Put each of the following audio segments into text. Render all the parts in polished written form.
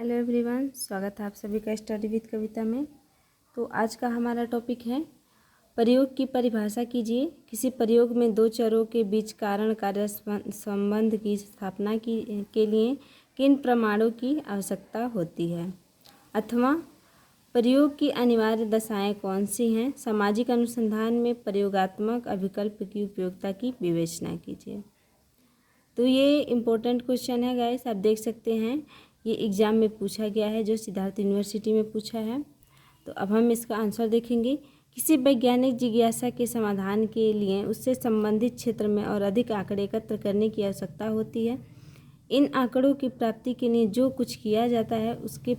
Hello everyone, स्वागत है आप सभी का स्टडी विद कविता में। तो आज का हमारा टॉपिक है प्रयोग की परिभाषा कीजिए। किसी प्रयोग में दो चरों के बीच कारण कार्य संबंध की स्थापना के लिए किन प्रमाणों की आवश्यकता होती है, अथवा प्रयोग की अनिवार्य दशाएं कौन सी हैं। सामाजिक अनुसंधान में प्रयोगात्मक अभिकल्प की उपयोगिता की विवेचना कीजिए। तो ये इम्पोर्टेंट क्वेश्चन है गाइस, आप देख सकते हैं ये एग्ज़ाम में पूछा गया है, जो सिद्धार्थ यूनिवर्सिटी में पूछा है। तो अब हम इसका आंसर देखेंगे। किसी वैज्ञानिक जिज्ञासा के समाधान के लिए उससे संबंधित क्षेत्र में और अधिक आंकड़े एकत्र करने की आवश्यकता होती है। इन आंकड़ों की प्राप्ति के लिए जो कुछ किया जाता है उसे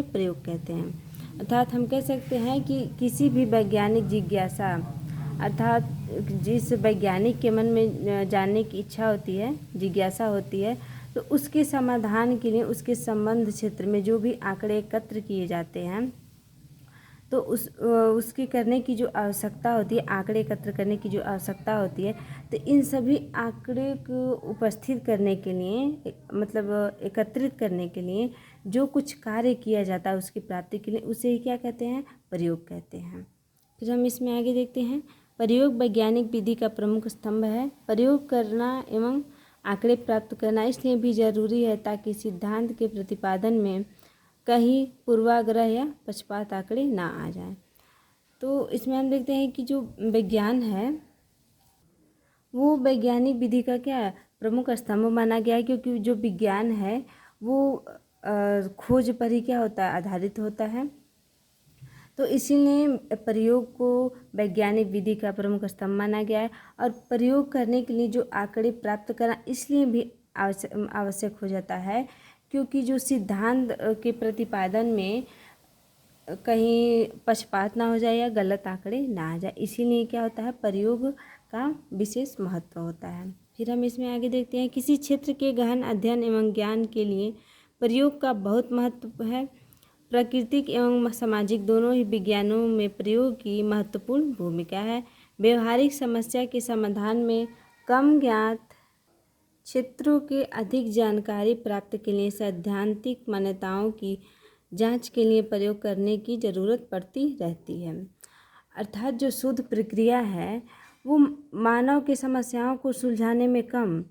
प्रयोग कहते हैं। अर्थात हम कह सकते हैं कि किसी भी वैज्ञानिक जिज्ञासा, अर्थात जिस वैज्ञानिक के मन में जानने की इच्छा होती है, जिज्ञासा होती है, तो उसके समाधान के लिए उसके संबंध क्षेत्र में जो भी आंकड़े एकत्र किए जाते हैं, तो उसके करने की जो आवश्यकता होती है, आंकड़े एकत्र करने की जो आवश्यकता होती है, तो इन सभी आंकड़े को उपस्थित करने के लिए, मतलब एकत्रित करने के लिए जो कुछ कार्य किया जाता है उसकी प्राप्ति के लिए, उसे ही क्या कहते हैं, प्रयोग कहते हैं। फिर हम इसमें आगे देखते हैं। प्रयोग वैज्ञानिक विधि का प्रमुख स्तंभ है। प्रयोग करना एवं आंकड़े प्राप्त करना इसलिए भी जरूरी है ताकि सिद्धांत के प्रतिपादन में कहीं पूर्वाग्रह या पक्षपात आंकड़े ना आ जाए। तो इसमें हम देखते हैं कि जो विज्ञान है वो वैज्ञानिक विधि का क्या है, प्रमुख स्तंभ माना गया है, क्योंकि जो विज्ञान है वो खोज पर ही क्या होता है, आधारित होता है। तो इसीलिए प्रयोग को वैज्ञानिक विधि का प्रमुख स्तंभ माना गया है। और प्रयोग करने के लिए जो आंकड़े प्राप्त करना इसलिए भी आवश्यक हो जाता है क्योंकि जो सिद्धांत के प्रतिपादन में कहीं पक्षपात ना हो जाए या गलत आंकड़े ना आ जाए, इसीलिए क्या होता है, प्रयोग का विशेष महत्व होता है। फिर हम इसमें आगे देखते हैं। किसी क्षेत्र के गहन अध्ययन एवं ज्ञान के लिए प्रयोग का बहुत महत्व है। प्राकृतिक एवं सामाजिक दोनों ही विज्ञानों में प्रयोग की महत्वपूर्ण भूमिका है। व्यवहारिक समस्या के समाधान में कम ज्ञात क्षेत्रों के अधिक जानकारी प्राप्त के लिए सैद्धांतिक मान्यताओं की जांच के लिए प्रयोग करने की ज़रूरत पड़ती रहती है। अर्थात जो शोध प्रक्रिया है वो मानव की समस्याओं को सुलझाने में कम,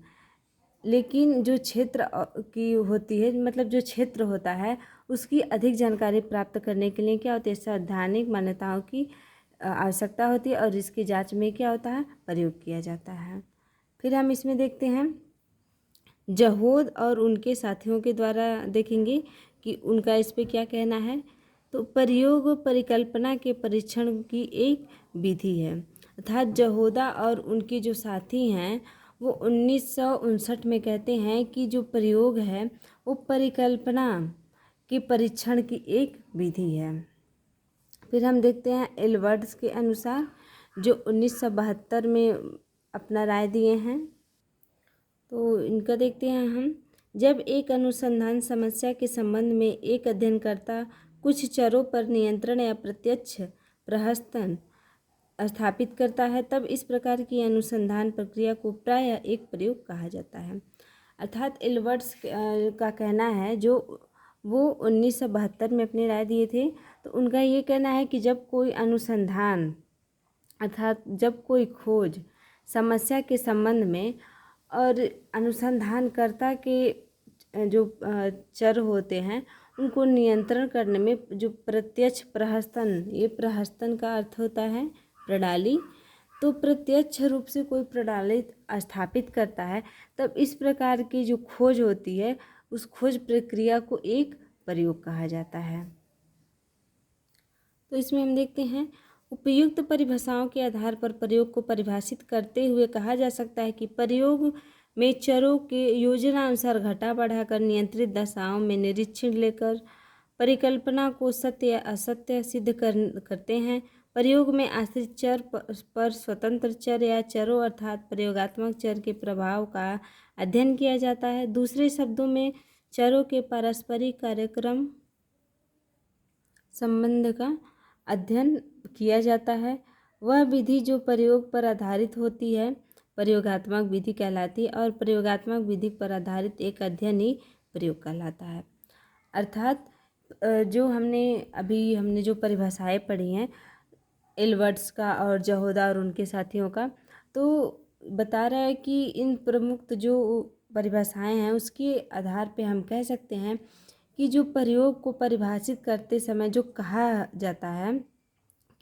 लेकिन जो क्षेत्र की होती है, मतलब जो क्षेत्र होता है उसकी अधिक जानकारी प्राप्त करने के लिए क्या होती है, सैद्धांतिक मान्यताओं की आवश्यकता होती है और इसकी जांच में क्या होता है, प्रयोग किया जाता है। फिर हम इसमें देखते हैं जहोद और उनके साथियों के द्वारा देखेंगे कि उनका इस पे क्या कहना है। तो प्रयोग परिकल्पना के परीक्षण की एक विधि है। अर्थात जहोदा और उनके जो साथी हैं वो 1959 में कहते हैं कि जो प्रयोग है वो परिकल्पना के परीक्षण की एक विधि है। फिर हम देखते हैं एल्बर्ट्स के अनुसार, जो 1972 में अपना राय दिए हैं। तो इनका देखते हैं हम। जब एक अनुसंधान समस्या के संबंध में एक अध्ययनकर्ता कुछ चरों पर नियंत्रण या प्रत्यक्ष प्रहसन स्थापित करता है, तब इस प्रकार की अनुसंधान प्रक्रिया को प्रायः एक प्रयोग कहा जाता है। अर्थात एल्बर्ट्स का कहना है, जो वो 1972 में अपनी राय दिए थे, तो उनका ये कहना है कि जब कोई अनुसंधान, अर्थात जब कोई खोज समस्या के संबंध में और अनुसंधानकर्ता के जो चर होते हैं उनको नियंत्रण करने में जो प्रत्यक्ष प्रहसन, ये प्रहसन का अर्थ होता है प्रणाली, तो प्रत्यक्ष रूप से कोई प्रणाली स्थापित करता है, तब इस प्रकार की जो खोज होती है उस खोज प्रक्रिया को एक प्रयोग कहा जाता है। तो इसमें हम देखते हैं उपयुक्त परिभाषाओं के आधार पर प्रयोग को परिभाषित करते हुए कहा जा सकता है कि प्रयोग में चरों के योजना अनुसार घटा बढ़ाकर नियंत्रित दशाओं में निरीक्षण लेकर परिकल्पना को सत्य या असत्य सिद्ध करते हैं। प्रयोग में आश्रित चर पर स्वतंत्र चर या चरों अर्थात प्रयोगात्मक चर के प्रभाव का अध्ययन किया जाता है। दूसरे शब्दों में चरों के पारस्परिक कार्यक्रम संबंध का अध्ययन किया जाता है। वह विधि जो प्रयोग पर आधारित होती है प्रयोगात्मक विधि कहलाती है और प्रयोगात्मक विधि पर आधारित एक अध्ययन ही प्रयोग कहलाता है। अर्थात जो हमने जो परिभाषाएं पढ़ी हैं एल्बर्ट्स का और जहोदा और उनके साथियों का, तो बता रहा है कि इन प्रमुख जो परिभाषाएं हैं उसके आधार पे हम कह सकते हैं कि जो प्रयोग को परिभाषित करते समय जो कहा जाता है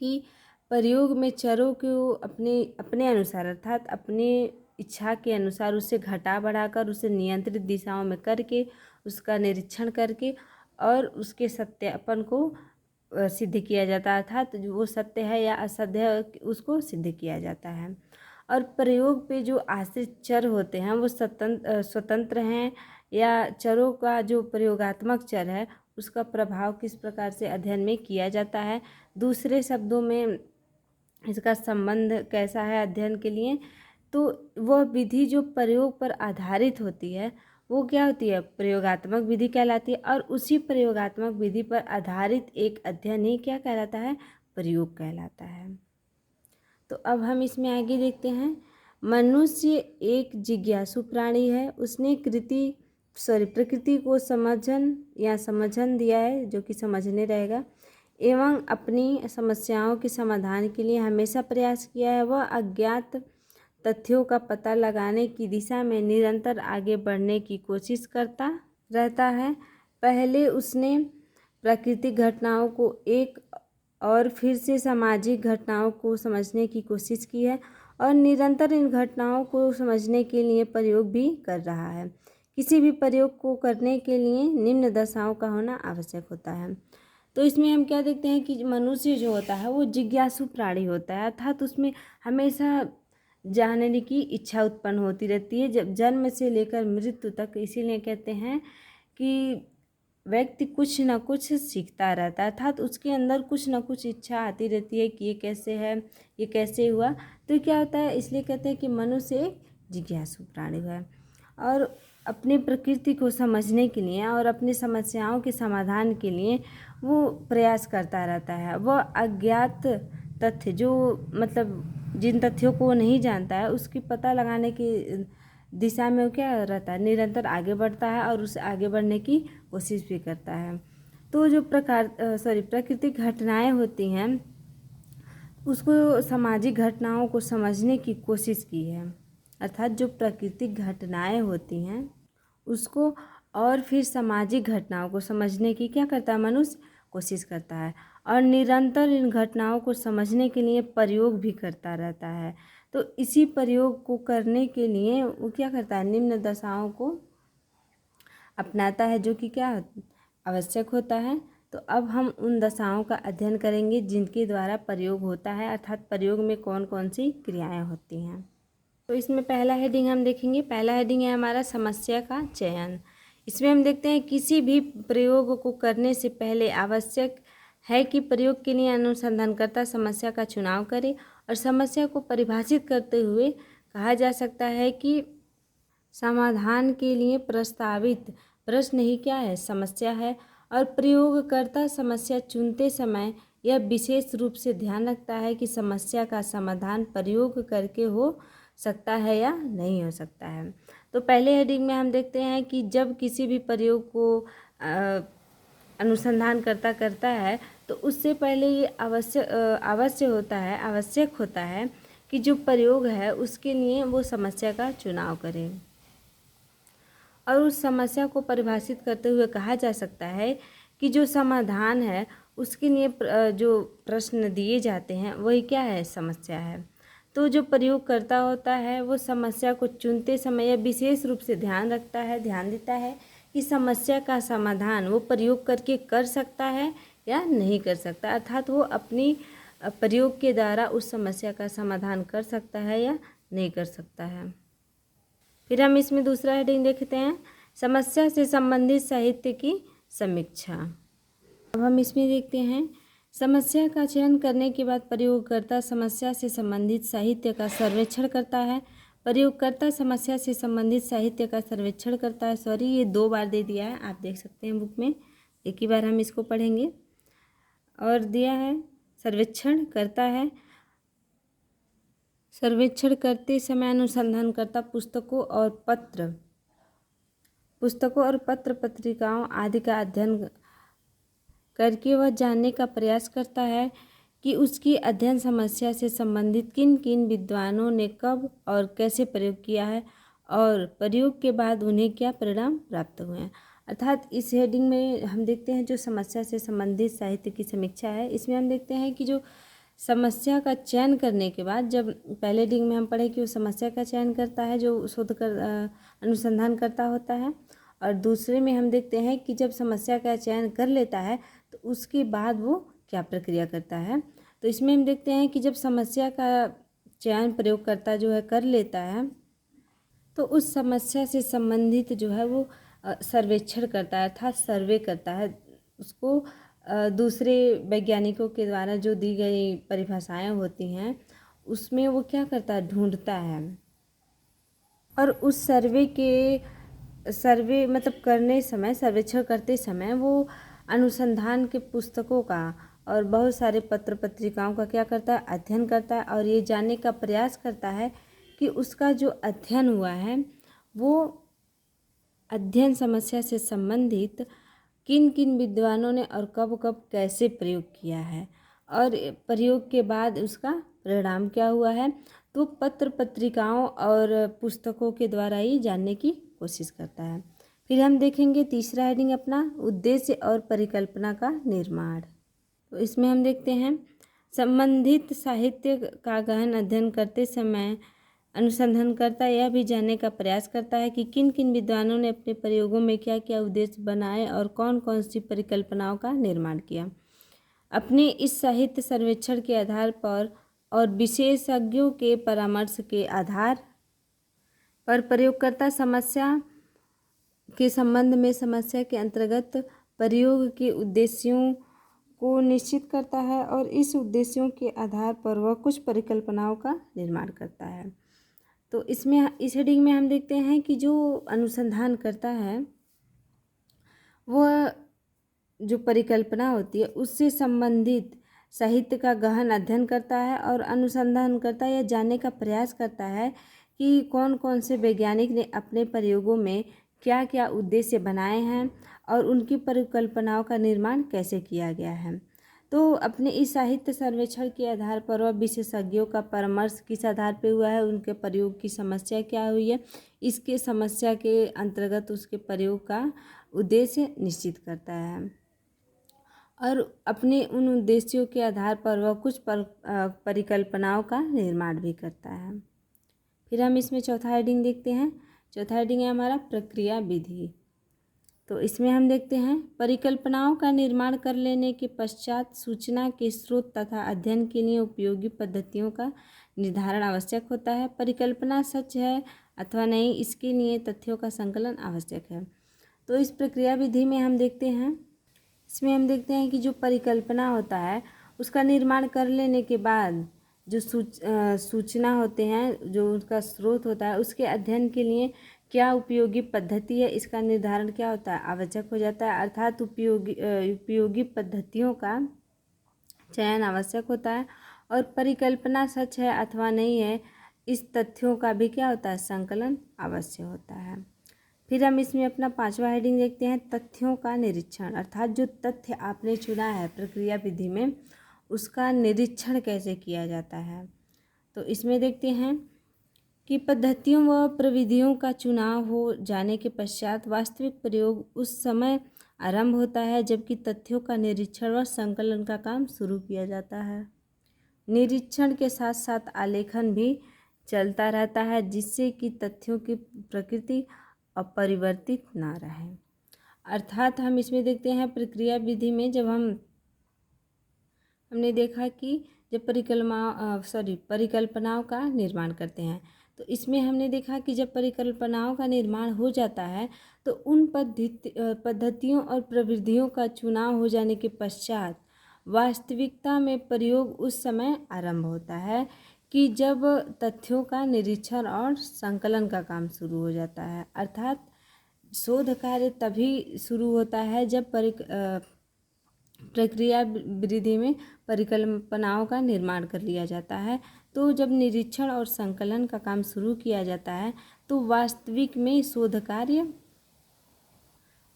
कि प्रयोग में चरों को अपने अपने अनुसार अर्थात अपने इच्छा के अनुसार उससे घटा बढ़ाकर उसे नियंत्रित दिशाओं में करके उसका निरीक्षण करके और उसके सत्यापन को सिद्ध किया जाता है, अर्थात वो सत्य है या असत्य है उसको सिद्ध किया जाता है। और प्रयोग पे जो आश्रित चर होते हैं वो स्वतंत्र हैं या चरों का जो प्रयोगात्मक चर है उसका प्रभाव किस प्रकार से अध्ययन में किया जाता है, दूसरे शब्दों में इसका संबंध कैसा है अध्ययन के लिए। तो वह विधि जो प्रयोग पर आधारित होती है वो क्या होती है, प्रयोगात्मक विधि कहलाती है। और उसी प्रयोगात्मक विधि पर आधारित एक अध्ययन ही क्या कहलाता है, प्रयोग कहलाता है। तो अब हम इसमें आगे देखते हैं। मनुष्य एक जिज्ञासु प्राणी है, उसने प्रकृति को समझन दिया है, जो कि समझने रहेगा, एवं अपनी समस्याओं के समाधान के लिए हमेशा प्रयास किया है। वह अज्ञात तथ्यों का पता लगाने की दिशा में निरंतर आगे बढ़ने की कोशिश करता रहता है। पहले उसने प्राकृतिक घटनाओं को एक और फिर से सामाजिक घटनाओं को समझने की कोशिश की है और निरंतर इन घटनाओं को समझने के लिए प्रयोग भी कर रहा है। किसी भी प्रयोग को करने के लिए निम्न दशाओं का होना आवश्यक होता है। तो इसमें हम क्या देखते हैं कि मनुष्य जो होता है वो जिज्ञासु प्राणी होता है, अर्थात उसमें हमेशा जानने की इच्छा उत्पन्न होती रहती है जब जन्म से लेकर मृत्यु तक। इसीलिए कहते हैं कि व्यक्ति कुछ न कुछ सीखता रहता है, अर्थात उसके अंदर कुछ न कुछ इच्छा आती रहती है कि ये कैसे है, ये कैसे हुआ। तो क्या होता है, इसलिए कहते हैं कि मनुष्य एक जिज्ञासु प्राणी है और अपनी प्रकृति को समझने के लिए और अपनी समस्याओं के समाधान के लिए वो प्रयास करता रहता है। वह अज्ञात तथ्य जो मतलब जिन तथ्यों को वो नहीं जानता है उसकी पता लगाने की दिशा में वो क्या रहता है, निरंतर आगे बढ़ता है और उसे आगे बढ़ने की कोशिश भी करता है। तो जो प्राकृतिक घटनाएं होती हैं उसको सामाजिक घटनाओं को समझने की कोशिश की है, अर्थात जो प्राकृतिक घटनाएं होती हैं उसको और फिर सामाजिक घटनाओं को समझने की क्या करता है, मनुष्य कोशिश करता है और निरंतर इन घटनाओं को समझने के लिए प्रयोग भी करता रहता है। तो इसी प्रयोग को करने के लिए वो क्या करता है, निम्न दशाओं को अपनाता है, जो कि क्या आवश्यक होता है। तो अब हम उन दशाओं का अध्ययन करेंगे जिनके द्वारा प्रयोग होता है, अर्थात प्रयोग में कौन कौन सी क्रियाएं होती हैं। तो इसमें पहला हेडिंग हम देखेंगे। पहला हेडिंग है हमारा समस्या का चयन। इसमें हम देखते हैं किसी भी प्रयोग को करने से पहले आवश्यक है कि प्रयोग के लिए अनुसंधानकर्ता समस्या का चुनाव करे और समस्या को परिभाषित करते हुए कहा जा सकता है कि समाधान के लिए प्रस्तावित प्रश्न ही क्या है, समस्या है। और प्रयोगकर्ता समस्या चुनते समय यह विशेष रूप से ध्यान रखता है कि समस्या का समाधान प्रयोग करके हो सकता है या नहीं हो सकता है। तो पहले हेडिंग में हम देखते हैं कि जब किसी भी प्रयोग को अनुसंधान करता है तो उससे पहले ये आवश्यक होता है कि जो प्रयोग है उसके लिए वो समस्या का चुनाव करें और उस समस्या को परिभाषित करते हुए कहा जा सकता है कि जो समाधान है उसके लिए जो प्रश्न दिए जाते हैं वही क्या है, समस्या है। तो जो प्रयोग करता होता है वो समस्या को चुनते समय यह विशेष रूप से ध्यान देता है कि समस्या का समाधान वो प्रयोग करके कर सकता है या नहीं कर सकता, अर्थात वो अपनी प्रयोग के द्वारा उस समस्या का समाधान कर सकता है या नहीं कर सकता है। फिर हम इसमें दूसरा हेडिंग देखते हैं, समस्या से संबंधित साहित्य की समीक्षा। अब हम इसमें देखते हैं, समस्या का चयन करने के बाद प्रयोगकर्ता समस्या से संबंधित साहित्य का सर्वेक्षण करता है। प्रयोगकर्ता समस्या से संबंधित साहित्य का सर्वेक्षण करता है, ये 2 बार दे दिया है, आप देख सकते हैं बुक में, एक ही बार हम इसको पढ़ेंगे। और दिया है सर्वेक्षण करता है, सर्वेक्षण करते समय अनुसंधानकर्ता पुस्तकों और पुस्तकों और पत्र पत्रिकाओं आदि का अध्ययन करके वह जानने का प्रयास करता है कि उसकी अध्ययन समस्या से संबंधित किन किन विद्वानों ने कब और कैसे प्रयोग किया है और प्रयोग के बाद उन्हें क्या परिणाम प्राप्त हुए हैं। अर्थात इस हेडिंग में हम देखते हैं जो समस्या से संबंधित साहित्य की समीक्षा है, इसमें हम देखते हैं कि जो समस्या का चयन करने के बाद, जब पहले हेडिंग में हम पढ़े कि वो समस्या का चयन करता है जो शोध कर अनुसंधान करता होता है, और दूसरे में हम देखते हैं कि जब समस्या का चयन कर लेता है तो उसके बाद वो क्या प्रक्रिया करता है। तो इसमें हम देखते हैं कि जब समस्या का चयन प्रयोगकर्ता जो है कर लेता है तो उस समस्या से संबंधित जो है वो सर्वेक्षण करता है, अर्थात सर्वे करता है। उसको दूसरे वैज्ञानिकों के द्वारा जो दी गई परिभाषाएं होती हैं उसमें वो क्या करता है, ढूंढता है। और उस सर्वे मतलब करने समय, सर्वेक्षण करते समय वो अनुसंधान के पुस्तकों का और बहुत सारे पत्र पत्रिकाओं का क्या करता है, अध्ययन करता है और ये जानने का प्रयास करता है कि उसका जो अध्ययन हुआ है वो अध्ययन समस्या से संबंधित किन किन विद्वानों ने और कब कब कैसे प्रयोग किया है और प्रयोग के बाद उसका परिणाम क्या हुआ है। तो पत्र पत्रिकाओं और पुस्तकों के द्वारा ही जानने की कोशिश करता है। फिर हम देखेंगे तीसरा हेडिंग अपना, उद्देश्य और परिकल्पना का निर्माण। तो इसमें हम देखते हैं संबंधित साहित्य का गहन अध्ययन करते समय अनुसंधानकर्ता यह भी जानने का प्रयास करता है कि किन किन विद्वानों ने अपने प्रयोगों में क्या क्या उद्देश्य बनाए और कौन कौन सी परिकल्पनाओं का निर्माण किया। अपने इस साहित्य सर्वेक्षण के आधार पर और विशेषज्ञों के परामर्श के आधार पर प्रयोगकर्ता समस्या के संबंध में समस्या के अंतर्गत प्रयोग के उद्देश्यों को निश्चित करता है और इस उद्देश्यों के आधार पर वह कुछ परिकल्पनाओं का निर्माण करता है। तो इसमें इस हेडिंग में हम देखते हैं कि जो अनुसंधान करता है वह जो परिकल्पना होती है उससे संबंधित साहित्य का गहन अध्ययन करता है और अनुसंधान करता है, यह जानने का प्रयास करता है कि कौन कौन से वैज्ञानिक ने अपने प्रयोगों में क्या क्या उद्देश्य बनाए हैं और उनकी परिकल्पनाओं का निर्माण कैसे किया गया है। तो अपने इस साहित्य सर्वेक्षण के आधार पर वह विशेषज्ञों का परामर्श किस आधार पर हुआ है, उनके प्रयोग की समस्या क्या हुई है, इसके समस्या के अंतर्गत उसके प्रयोग का उद्देश्य निश्चित करता है और अपने उन उद्देश्यों के आधार पर वह कुछ परिकल्पनाओं का निर्माण भी करता है। फिर हम इसमें चौथा हेडिंग देखते हैं। चौथा हेडिंग है हमारा प्रक्रिया विधि। तो इसमें हम देखते हैं परिकल्पनाओं का निर्माण कर लेने के पश्चात सूचना के स्रोत तथा अध्ययन के लिए उपयोगी पद्धतियों का निर्धारण आवश्यक होता है। परिकल्पना सच है अथवा नहीं, इसके लिए तथ्यों का संकलन आवश्यक है। तो इस प्रक्रिया विधि में हम देखते हैं, इसमें हम देखते हैं कि जो परिकल्पना होता है उसका निर्माण कर लेने के बाद जो सूचना होते हैं, जो उसका स्रोत होता है, उसके अध्ययन के लिए क्या उपयोगी पद्धति है इसका निर्धारण क्या होता है, आवश्यक हो जाता है। अर्थात उपयोगी पद्धतियों का चयन आवश्यक होता है और परिकल्पना सच है अथवा नहीं है, इस तथ्यों का भी क्या होता है, संकलन अवश्य होता है। फिर हम इसमें अपना पांचवा हेडिंग देखते हैं, तथ्यों का निरीक्षण। अर्थात जो तथ्य आपने चुना है प्रक्रिया विधि में उसका निरीक्षण कैसे किया जाता है। तो इसमें देखते हैं कि पद्धतियों व प्रविधियों का चुनाव हो जाने के पश्चात वास्तविक प्रयोग उस समय आरंभ होता है जबकि तथ्यों का निरीक्षण व संकलन का काम शुरू किया जाता है। निरीक्षण के साथ साथ आलेखन भी चलता रहता है जिससे कि तथ्यों की प्रकृति अपरिवर्तित ना रहे। अर्थात हम इसमें देखते हैं प्रक्रिया विधि में जब हमने देखा कि जब परिकल्पनाओं का निर्माण करते हैं, तो इसमें हमने देखा कि जब परिकल्पनाओं का निर्माण हो जाता है तो उन पद्धतियों और प्रविधियों का चुनाव हो जाने के पश्चात वास्तविकता में प्रयोग उस समय आरंभ होता है कि जब तथ्यों का निरीक्षण और संकलन का काम शुरू हो जाता है। अर्थात शोध कार्य तभी शुरू होता है जब प्रक्रिया विधि में परिकल्पनाओं का निर्माण कर लिया जाता है। तो जब निरीक्षण और संकलन का काम शुरू किया जाता है तो वास्तविक में शोध कार्य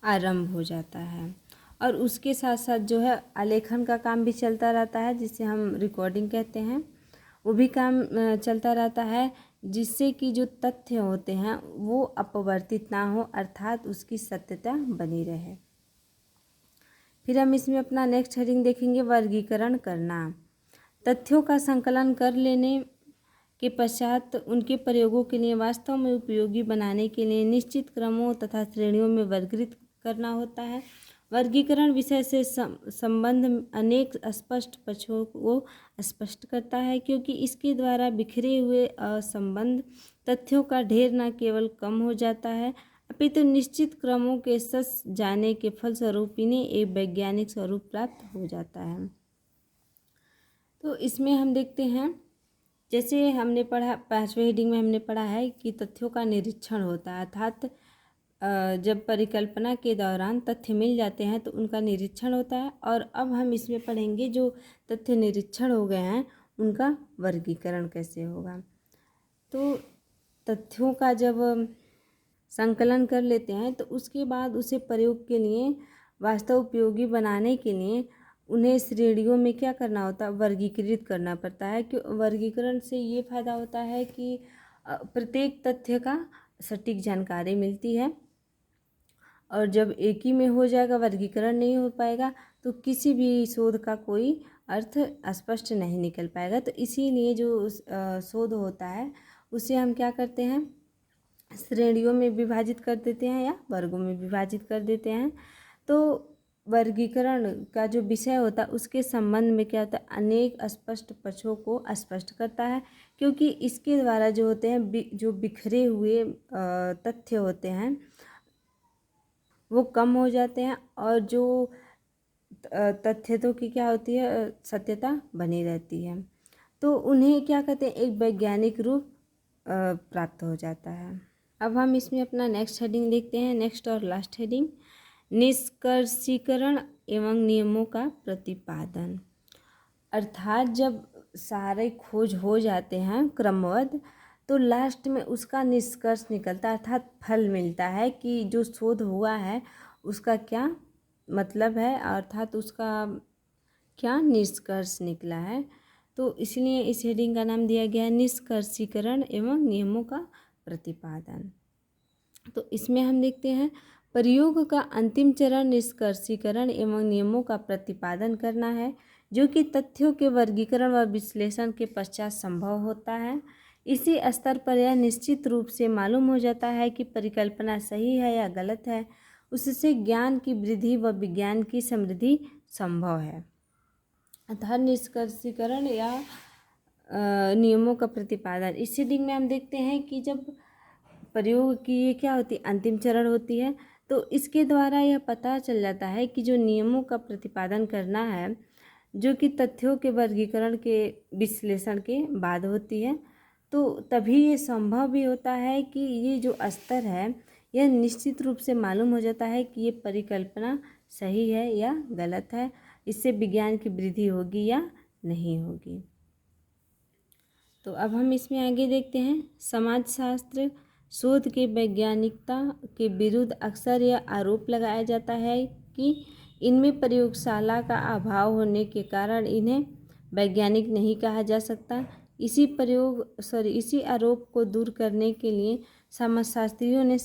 आरंभ हो जाता है। और उसके साथ साथ जो है आलेखन का काम भी चलता रहता है, जिसे हम रिकॉर्डिंग कहते हैं, वो भी काम चलता रहता है, जिससे कि जो तथ्य होते हैं वो अपवर्तित ना हो, अर्थात उसकी सत्यता बनी रहे। फिर हम इसमें अपना नेक्स्ट हेडिंग देखेंगे, वर्गीकरण करना। तथ्यों का संकलन कर लेने के पश्चात उनके प्रयोगों के लिए वास्तव में उपयोगी बनाने के लिए निश्चित क्रमों तथा श्रेणियों में वर्गीकृत करना होता है। वर्गीकरण विषय से संबंध अनेक अस्पष्ट पक्षों को स्पष्ट करता है, क्योंकि इसके द्वारा बिखरे हुए असंबद्ध तथ्यों का ढेर न केवल कम हो जाता है, अपितु निश्चित क्रमों के सच जाने के फलस्वरूप इन्हें एक वैज्ञानिक स्वरूप प्राप्त हो जाता है। तो इसमें हम देखते हैं, जैसे हमने पढ़ा 5वें हेडिंग में हमने पढ़ा है कि तथ्यों का निरीक्षण होता है, अर्थात जब परिकल्पना के दौरान तथ्य मिल जाते हैं तो उनका निरीक्षण होता है। और अब हम इसमें पढ़ेंगे जो तथ्य निरीक्षण हो गए हैं उनका वर्गीकरण कैसे होगा। तो तथ्यों का जब संकलन कर लेते हैं तो उसके बाद उसे प्रयोग के लिए वास्तव उपयोगी बनाने के लिए उन्हें श्रेणियों में क्या करना होता है, वर्गीकृत करना पड़ता है। कि वर्गीकरण से ये फायदा होता है कि प्रत्येक तथ्य का सटीक जानकारी मिलती है, और जब एक ही में हो जाएगा, वर्गीकरण नहीं हो पाएगा, तो किसी भी शोध का कोई अर्थ स्पष्ट नहीं निकल पाएगा। तो इसीलिए जो शोध होता है उसे हम क्या करते हैं, श्रेणियों में विभाजित कर देते हैं या वर्गों में विभाजित कर देते हैं। तो वर्गीकरण का जो विषय होता है उसके संबंध में क्या होता है, अनेक अस्पष्ट पक्षों को स्पष्ट करता है, क्योंकि इसके द्वारा जो होते हैं जो बिखरे हुए तथ्य होते हैं वो कम हो जाते हैं, और जो तथ्यों की क्या होती है, सत्यता बनी रहती है। तो उन्हें क्या कहते हैं, एक वैज्ञानिक रूप प्राप्त हो जाता है। अब हम इसमें अपना नेक्स्ट हेडिंग देखते हैं, नेक्स्ट और लास्ट हेडिंग, निष्कर्षीकरण एवं नियमों का प्रतिपादन। अर्थात जब सारे खोज हो जाते हैं क्रमबद्ध, तो लास्ट में उसका निष्कर्ष निकलता है, अर्थात फल मिलता है कि जो शोध हुआ है उसका क्या मतलब है, अर्थात उसका क्या निष्कर्ष निकला है। तो इसलिए इस हेडिंग का नाम दिया गया है निष्कर्षीकरण एवं नियमों का प्रतिपादन। तो इसमें हम देखते हैं, प्रयोग का अंतिम चरण निष्कर्षीकरण एवं नियमों का प्रतिपादन करना है, जो कि तथ्यों के वर्गीकरण व विश्लेषण के पश्चात संभव होता है। इसी स्तर पर यह निश्चित रूप से मालूम हो जाता है कि परिकल्पना सही है या गलत है। उससे ज्ञान की वृद्धि व विज्ञान की समृद्धि संभव है। अतः निष्कर्षीकरण या नियमों का प्रतिपादन, इस रीडिंग में हम देखते हैं कि जब प्रयोग की ये क्या होती है, अंतिम चरण होती है, तो इसके द्वारा यह पता चल जाता है कि जो नियमों का प्रतिपादन करना है, जो कि तथ्यों के वर्गीकरण के विश्लेषण के बाद होती है, तो तभी ये संभव भी होता है कि ये जो स्तर है यह निश्चित रूप से मालूम हो जाता है कि ये परिकल्पना सही है या गलत है, इससे विज्ञान की वृद्धि होगी या नहीं होगी। तो अब हम इसमें आगे देखते हैं, समाजशास्त्र शोध के वैज्ञानिकता के विरुद्ध अक्सर यह आरोप लगाया जाता है कि इनमें प्रयोगशाला का अभाव होने के कारण इन्हें वैज्ञानिक नहीं कहा जा सकता। इसी आरोप को दूर करने के लिए समाजशास्त्रियों ने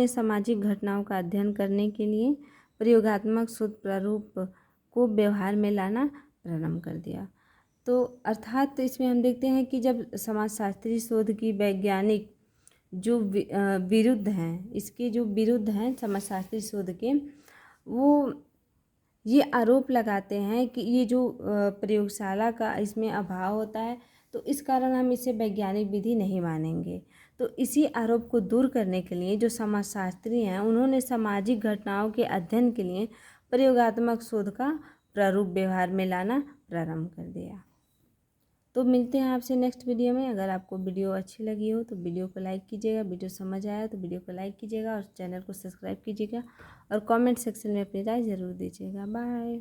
सामाजिक घटनाओं का अध्ययन करने के लिए प्रयोगात्मक शोध प्रारूप को व्यवहार में लाना प्रारंभ कर दिया। तो अर्थात इसमें हम देखते हैं कि जब समाजशास्त्री शोध की वैज्ञानिक जो विरुद्ध हैं, इसके जो विरुद्ध हैं समाजशास्त्री शोध के, वो ये आरोप लगाते हैं कि ये जो प्रयोगशाला का इसमें अभाव होता है, तो इस कारण हम इसे वैज्ञानिक विधि नहीं मानेंगे। तो इसी आरोप को दूर करने के लिए जो समाजशास्त्री हैं उन्होंने सामाजिक घटनाओं के अध्ययन के लिए प्रयोगात्मक शोध का प्रारूप व्यवहार में लाना प्रारंभ कर दिया। तो मिलते हैं आपसे नेक्स्ट वीडियो में। अगर आपको वीडियो अच्छी लगी हो तो वीडियो को लाइक कीजिएगा, वीडियो समझ आया तो वीडियो को लाइक कीजिएगा और चैनल को सब्सक्राइब कीजिएगा, और कमेंट सेक्शन में अपनी राय ज़रूर दीजिएगा। बाय।